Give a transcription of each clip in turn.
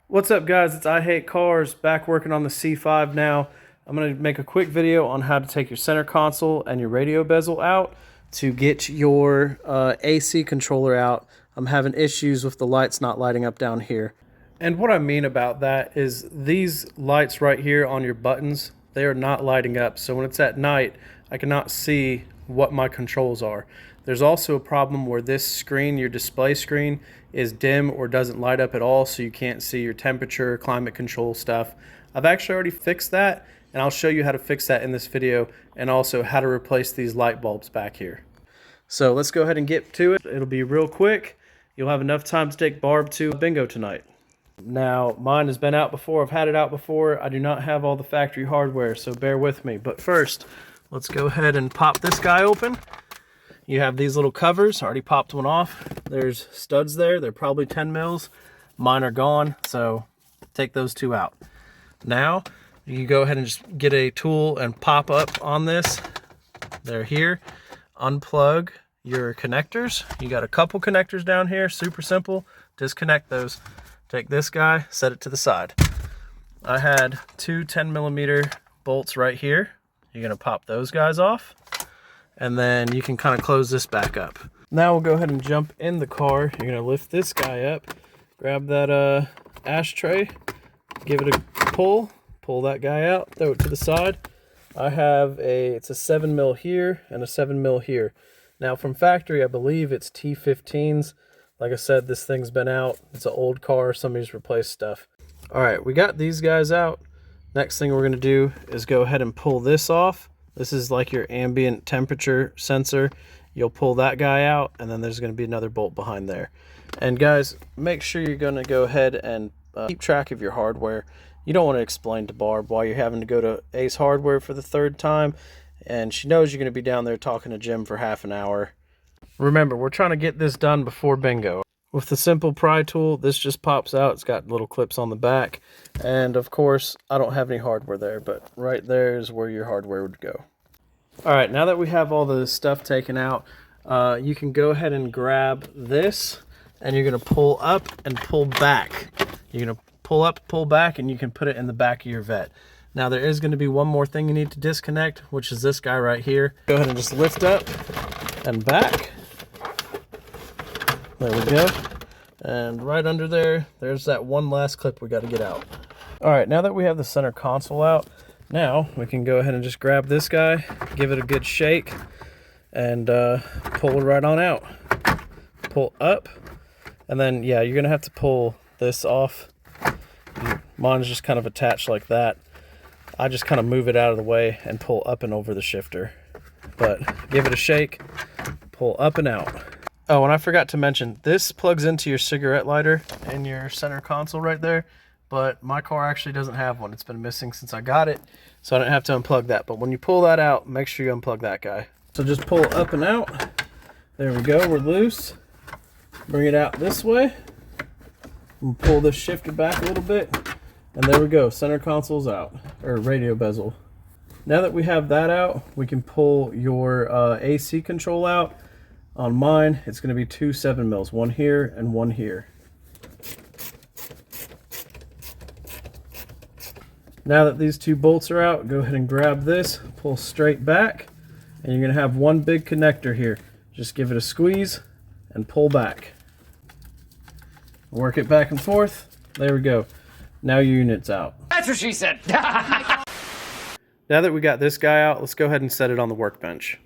What's up, guys? It's I Hate Cars, back working on the C5 now. I'm going to make a quick video on how to take your center console and your radio bezel out to get your AC controller out. I'm having issues with the lights not lighting up down here. And what I mean about that is these lights right here on your buttons, they are not lighting up. So when it's at night, I cannot see what my controls are. There's also a problem where this screen, your display screen, is dim or doesn't light up at all, so you can't see your temperature, climate control stuff. I've actually already fixed that, and I'll show you how to fix that in this video, and also how to replace these light bulbs back here. So let's go ahead and get to it. It'll be real quick. You'll have enough time to take Barb to bingo tonight. Now, mine has been out before. I've had it out before. I do not have all the factory hardware, so bear with me. But first, let's go ahead and pop this guy open. You have these little covers. I already popped one off. There's studs there. They're probably 10 mils. Mine are gone, so take those two out. Now, you go ahead and just get a tool and pop up on this. They're here. Unplug your connectors. You got a couple connectors down here. Super simple. Disconnect those. Take this guy, set it to the side. I had two 10mm bolts right here. You're going to pop those guys off. And then you can kind of close this back up. Now we'll go ahead and jump in the car. You're going to lift this guy up, grab that ashtray, give it a pull that guy out, throw it to the side. I have it's a 7mm here and a 7mm here. Now from factory, I believe it's T15s. Like I said, this thing's been out. It's an old car. Somebody's replaced stuff. All right, we got these guys out. Next thing we're going to do is go ahead and pull this off. This is like your ambient temperature sensor. You'll pull that guy out, and then there's going to be another bolt behind there. And guys, make sure you're going to go ahead and keep track of your hardware. You don't want to explain to Barb why you're having to go to Ace Hardware for the third time, and she knows you're going to be down there talking to Jim for half an hour. Remember, we're trying to get this done before bingo. With the simple pry tool, this just pops out. It's got little clips on the back. And of course, I don't have any hardware there, but right there is where your hardware would go. All right, now that we have all the stuff taken out, you can go ahead and grab this, and you're gonna pull up and pull back. You're gonna pull up, pull back, and you can put it in the back of your Vette. Now there is gonna be one more thing you need to disconnect, which is this guy right here. Go ahead and just lift up and back. There we go. And right under there, there's that one last clip we got to get out. All right, now that we have the center console out, now we can go ahead and just grab this guy, give it a good shake, and pull it right on out. Pull up, and then, yeah, you're going to have to pull this off. Mine's just kind of attached like that. I just kind of move it out of the way and pull up and over the shifter. But give it a shake, pull up and out. Oh, and I forgot to mention, this plugs into your cigarette lighter and your center console right there, but my car actually doesn't have one. It's been missing since I got it, so I didn't have to unplug that. But when you pull that out, make sure you unplug that guy. So just pull up and out. There we go, we're loose. Bring it out this way. And pull this shifter back a little bit. And there we go, center console's out, or radio bezel. Now that we have that out, we can pull your AC control out. On mine, it's going to be two 7mm, one here and one here. Now that these two bolts are out, go ahead and grab this, pull straight back, and you're going to have one big connector here. Just give it a squeeze and pull back. Work it back and forth. There we go. Now your unit's out. That's what she said. Now that we got this guy out, let's go ahead and set it on the workbench.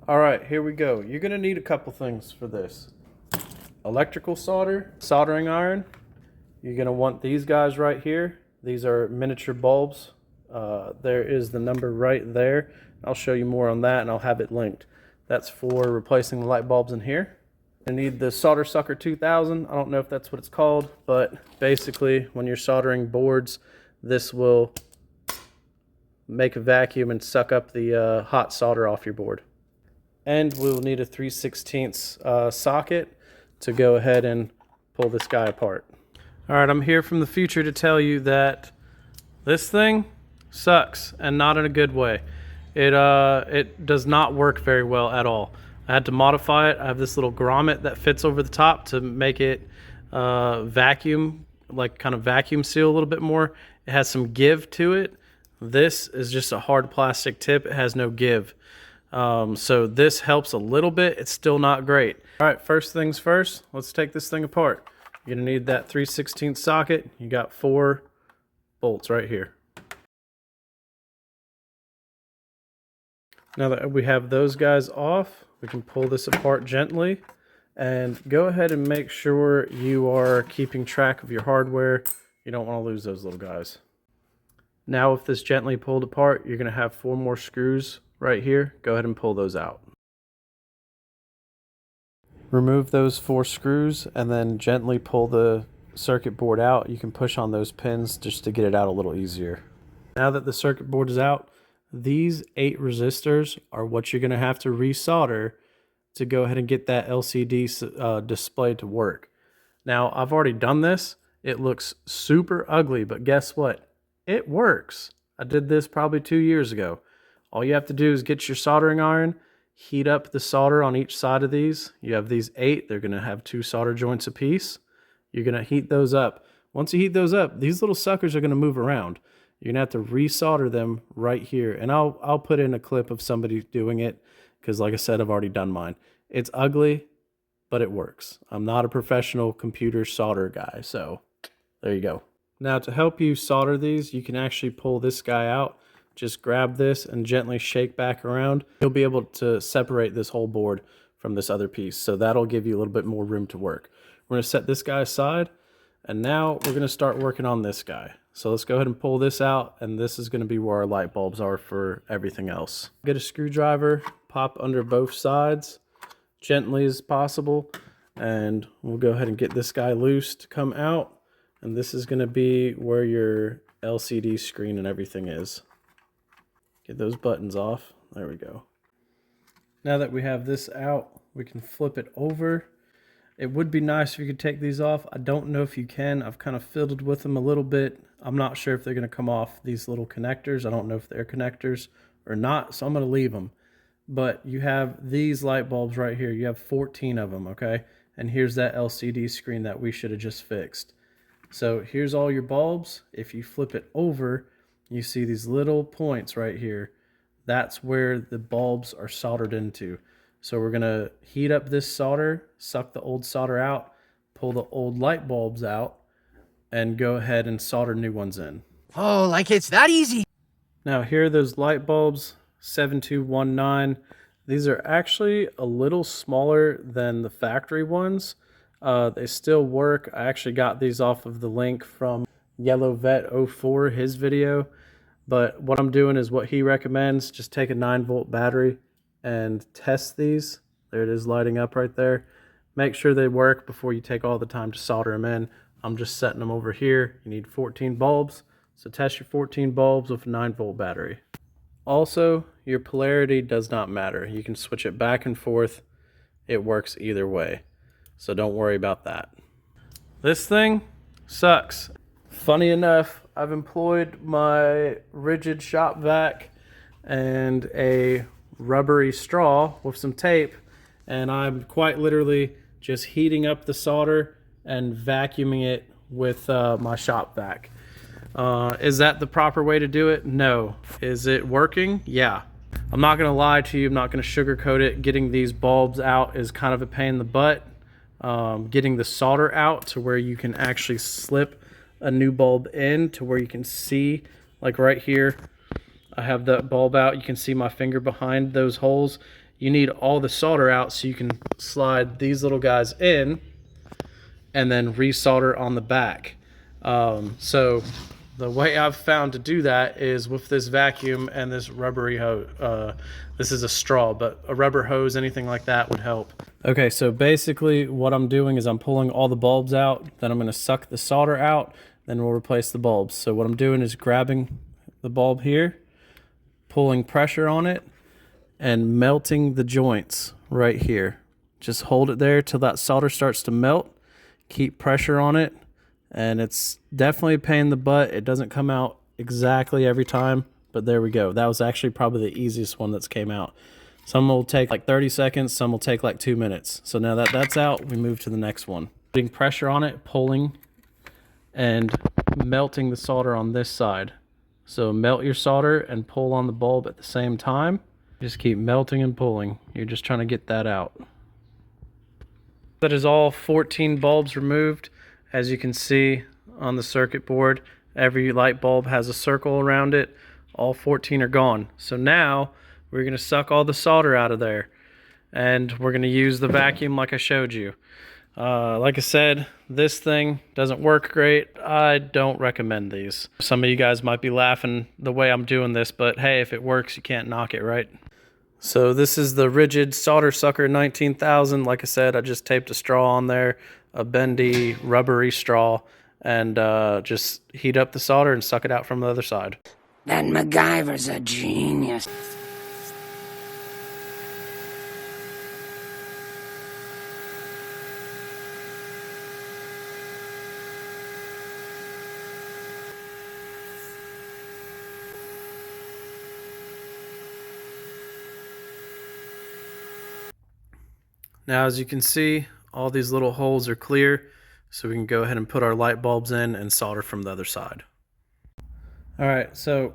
All right, here we go. You're gonna need a couple things for this. Electrical solder, soldering iron. You're gonna want these guys right here. These are miniature bulbs. There is the number right there. I'll show you more on that and I'll have it linked. That's for replacing the light bulbs in here. I need the Solder Sucker 2000. I don't know if that's what it's called, but basically when you're soldering boards, this will make a vacuum and suck up the hot solder off your board. And we'll need a 3/16 socket to go ahead and pull this guy apart. All right, I'm here from the future to tell you that this thing sucks, and not in a good way. It does not work very well at all. I had to modify it. I have this little grommet that fits over the top to make it vacuum like kind of vacuum seal a little bit more. It has some give to it. This is just a hard plastic tip. It has no give. So this helps a little bit. It's still not great. All right, first things first, let's take this thing apart. You're gonna need that 3/16 socket. You got 4 bolts right here. Now that we have those guys off, we can pull this apart gently and go ahead and make sure you are keeping track of your hardware. You don't want to lose those little guys. Now with this gently pulled apart, you're going to have 4 more screws right here. Go ahead and pull those out. Remove those 4 screws and then gently pull the circuit board out. You can push on those pins just to get it out a little easier. Now that the circuit board is out, these 8 resistors are what you're going to have to resolder to go ahead and get that LCD display to work. Now, I've already done this. It looks super ugly, but guess what? It works. I did this probably 2 years ago. All you have to do is get your soldering iron, heat up the solder on each side of these. You have these 8. They're going to have 2 solder joints apiece. You're going to heat those up. Once you heat those up, these little suckers are going to move around. You're going to have to resolder them right here. And I'll put in a clip of somebody doing it because, like I said, I've already done mine. It's ugly, but it works. I'm not a professional computer solder guy, so there you go. Now, to help you solder these, you can actually pull this guy out. Just grab this and gently shake back around. You'll be able to separate this whole board from this other piece, so that'll give you a little bit more room to work. We're going to set this guy aside, and now we're going to start working on this guy. So let's go ahead and pull this out, and this is going to be where our light bulbs are for everything else. Get a screwdriver, pop under both sides, gently as possible, and we'll go ahead and get this guy loose to come out. And this is going to be where your LCD screen and everything is. Get those buttons off. There we go. Now that we have this out, we can flip it over. It would be nice if you could take these off. I don't know if you can. I've kind of fiddled with them a little bit. I'm not sure if they're going to come off these little connectors. I don't know if they're connectors or not, so I'm going to leave them. But you have these light bulbs right here. You have 14 of them, okay? And here's that LCD screen that we should have just fixed. So here's all your bulbs. If you flip it over, you see these little points right here. That's where the bulbs are soldered into. So we're going to heat up this solder, suck the old solder out, pull the old light bulbs out, and go ahead and solder new ones in. Oh, like it's that easy. Now here are those light bulbs, 7219. These are actually a little smaller than the factory ones. They still work. I actually got these off of the link from Yellow Vet 04, his video. But what I'm doing is what he recommends. Just take a 9-volt battery and test these. There it is lighting up right there. Make sure they work before you take all the time to solder them in. I'm just setting them over here. You need 14 bulbs. So test your 14 bulbs with a 9-volt battery. Also, your polarity does not matter. You can switch it back and forth. It works either way. So don't worry about that. This thing sucks. Funny enough, I've employed my rigid shop vac and a rubbery straw with some tape, and I'm quite literally just heating up the solder and vacuuming it with my shop vac. Is that the proper way to do it? No. Is it working? Yeah. I'm not gonna lie to you, I'm not gonna sugarcoat it. Getting these bulbs out is kind of a pain in the butt. Getting the solder out to where you can actually slip a new bulb in to where you can see, like right here, I have that bulb out. You can see my finger behind those holes. You need all the solder out so you can slide these little guys in and then resolder on the back. So the way I've found to do that is with this vacuum and this rubbery hose. This is a straw, but a rubber hose, anything like that would help. Okay, so basically what I'm doing is I'm pulling all the bulbs out, then I'm gonna suck the solder out, then we'll replace the bulbs. So what I'm doing is grabbing the bulb here, pulling pressure on it, and melting the joints right here. Just hold it there till that solder starts to melt. Keep pressure on it, and it's definitely a pain in the butt. It doesn't come out exactly every time, but there we go. That was actually probably the easiest one that's came out. Some will take like 30 seconds, some will take like 2 minutes. So now that that's out, we move to the next one. Putting pressure on it, pulling and melting the solder on this side. So melt your solder and pull on the bulb at the same time. Just keep melting and pulling. You're just trying to get that out. That is all 14 bulbs removed. As you can see on the circuit board, every light bulb has a circle around it. All 14 are gone. So now we're going to suck all the solder out of there, and we're going to use the vacuum like I showed you. Like I said, this thing doesn't work great. I don't recommend these. Some of you guys might be laughing the way I'm doing this, but hey, if it works, you can't knock it, right? So this is the Rigid Solder Sucker 19,000. Like I said, I just taped a straw on there, a bendy, rubbery straw, and just heat up the solder and suck it out from the other side. That MacGyver's a genius. Now, as you can see, all these little holes are clear, so we can go ahead and put our light bulbs in and solder from the other side. All right, so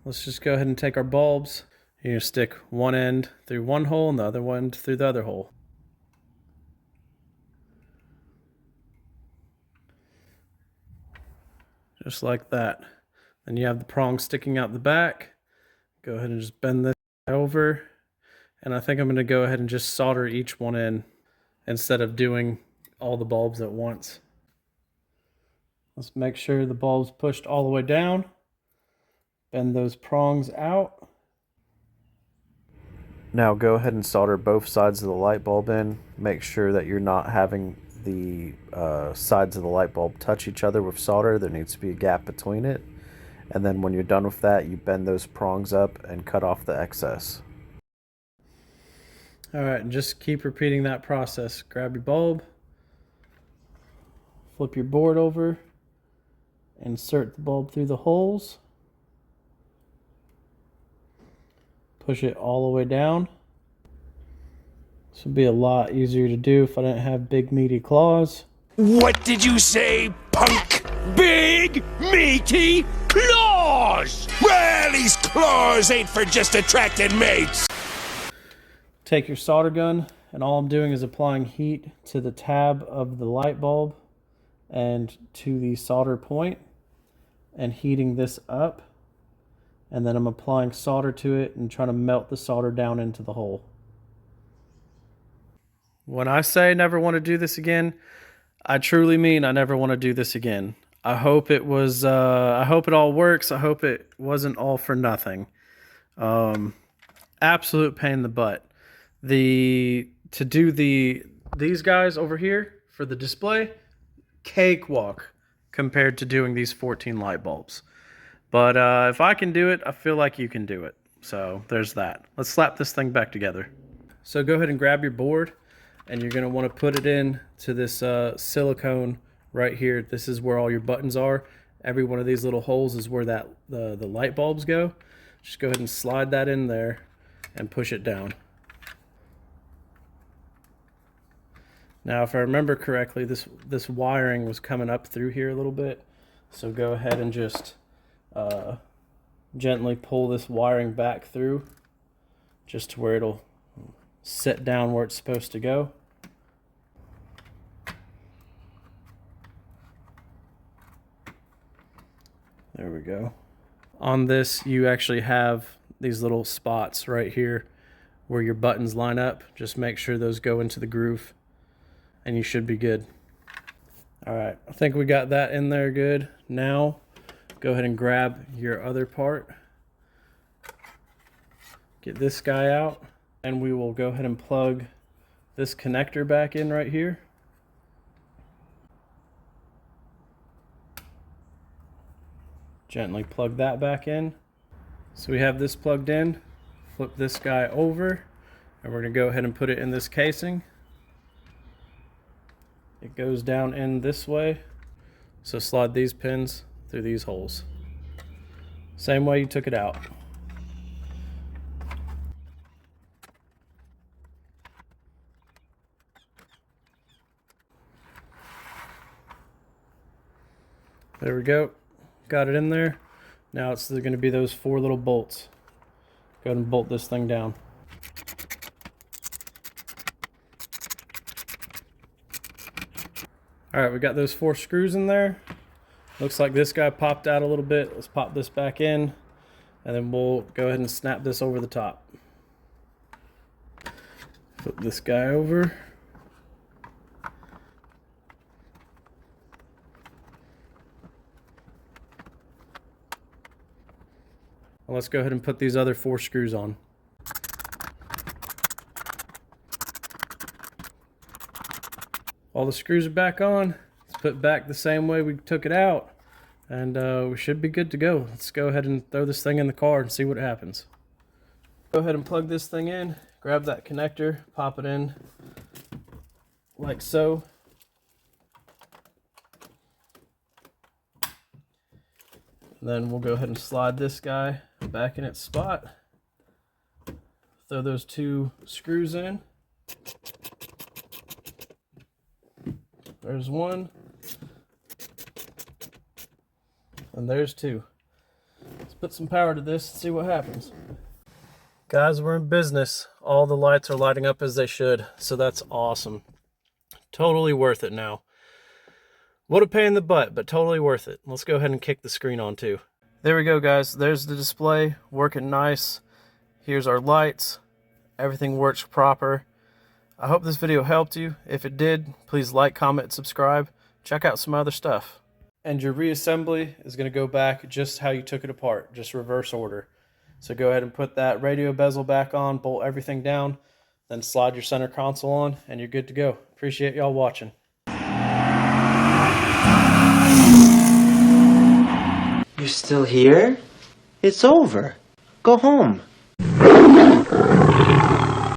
let's just go ahead and take our bulbs. You're gonna stick one end through one hole and the other one through the other hole. Just like that. Then you have the prong sticking out the back. Go ahead and just bend this over. And I think I'm gonna go ahead and just solder each one in instead of doing all the bulbs at once. Let's make sure the bulb's pushed all the way down. Bend those prongs out. Now go ahead and solder both sides of the light bulb in. Make sure that you're not having the sides of the light bulb touch each other with solder. There needs to be a gap between it. And then when you're done with that, you bend those prongs up and cut off the excess. All right, and just keep repeating that process. Grab your bulb, flip your board over, insert the bulb through the holes, push it all the way down. This would be a lot easier to do if I didn't have big meaty claws. What did you say, punk? Big, meaty claws! Well, these claws ain't for just attracting mates. Take your solder gun, and all I'm doing is applying heat to the tab of the light bulb and to the solder point and heating this up. And then I'm applying solder to it and trying to melt the solder down into the hole. When I say never want to do this again, I truly mean I never want to do this again. I hope it was, I hope it all works. I hope it wasn't all for nothing. Absolute pain in the butt. These guys over here for the display, cakewalk compared to doing these 14 light bulbs. But if I can do it, I feel like you can do it. So there's that. Let's slap this thing back together. So go ahead and grab your board, and you're going to want to put it in to this silicone right here. This is where all your buttons are. Every one of these little holes is where the light bulbs go. Just go ahead and slide that in there and push it down. Now, if I remember correctly, this wiring was coming up through here a little bit. So go ahead and just gently pull this wiring back through just to where it'll sit down where it's supposed to go. There we go. On this, you actually have these little spots right here where your buttons line up. Just make sure those go into the groove, and you should be good. All right, I think we got that in there good. Now, go ahead and grab your other part. Get this guy out, and we will go ahead and plug this connector back in right here. Gently plug that back in. So we have this plugged in. Flip this guy over, and we're gonna go ahead and put it in this casing. It goes down in this way. So slide these pins through these holes. Same way you took it out. There we go. Got it in there. Now it's going to be those 4 little bolts. Go ahead and bolt this thing down. Alright, we got those 4 screws in there. Looks like this guy popped out a little bit. Let's pop this back in, and then we'll go ahead and snap this over the top. Flip this guy over. And let's go ahead and put these other 4 screws on. All the screws are back on. Let's put it back the same way we took it out, and we should be good to go. Let's go ahead and throw this thing in the car and see what happens. Go ahead and plug this thing in, grab that connector, pop it in like so. And then we'll go ahead and slide this guy back in its spot. Throw those 2 screws in. There's 1. And there's 2. Let's put some power to this and see what happens. Guys, we're in business. All the lights are lighting up as they should, so that's awesome. Totally worth it now. What a pain in the butt, but totally worth it. Let's go ahead and kick the screen on too. There we go, guys. There's the display, working nice. Here's our lights. Everything works proper. I hope this video helped you. If it did, please like, comment, subscribe. Check out some other stuff. And your reassembly is going to go back just how you took it apart, just reverse order. So go ahead and put that radio bezel back on, bolt everything down, then slide your center console on, and you're good to go. Appreciate y'all watching. You're still here? It's over. Go home.